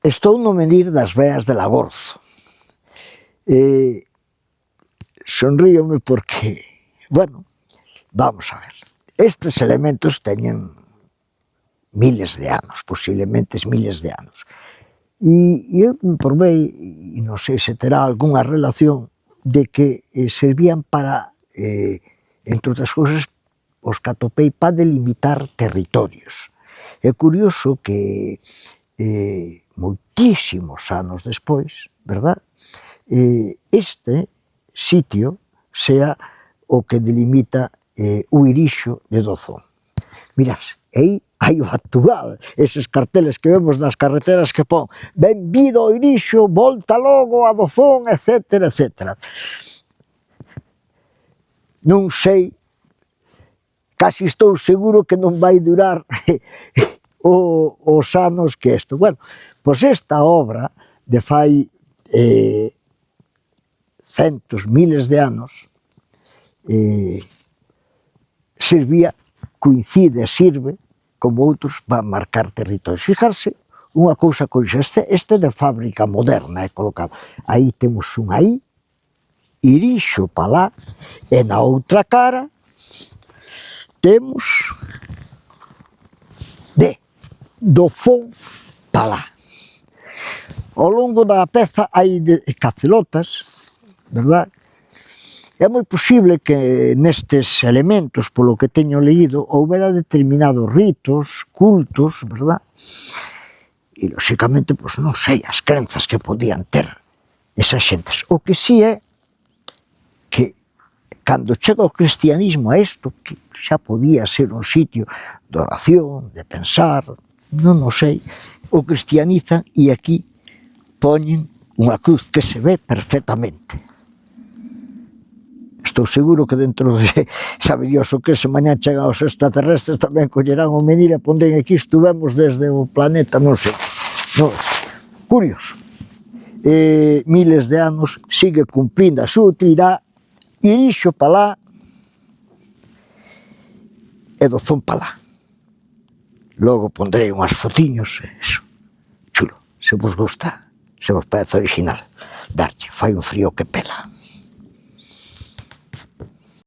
Estou no medir das veas de Lagorzo. Sonríome porque, bueno, vamos a ver. Estes elementos teñen miles de anos, posiblemente miles de anos. E eu me probei, e non sei se terá algunha relación, de que servían para, entre outras cousas, os que atopei para delimitar territorios. É curioso que moitísimos anos despois, verdad, este sitio sea o que delimita o Irixo de Dozón. Mirad, aí hai o actual, eses carteles que vemos nas carreteras que pon benvido ao Irixo, volta logo a Dozón, etcétera, etcétera. Non sei, casi estou seguro que non vai durar os anos que isto. Bueno, pois esta obra de fai centos, miles de anos servía, coincide, sirve como outros para marcar territorios. Fijarse, unha cousa coixa, este de fábrica moderna é colocado. Aí temos un aí, Irixo pa lá, e na outra cara temos de Dozón pa lá. Ao longo da peza hai cacelotas, verdad? É moi posible que nestes elementos, polo que teño leído, houbera determinados ritos, cultos, verdad? E, lóxicamente, pois non sei, as crenzas que podían ter esas xentes. O que si é que, cando chega o cristianismo a isto, que xa podía ser un sitio de oración, de pensar, non o sei, o cristianizan e aquí poñen unha cruz que se ve perfectamente. Estou seguro que dentro de, sabe Dios o que se mañá chegan os extraterrestres tamén collerán o medir e ponden aquí estuvemos desde o planeta, non sei. Curioso. Miles de anos sigue cumprindo a súa utilidade, Irixo pa lá e Dozón pa lá. Logo pondrei unhas fotiños, eso, chulo. Se vos gusta, se vos parece original, darlle, fai un frío que pela.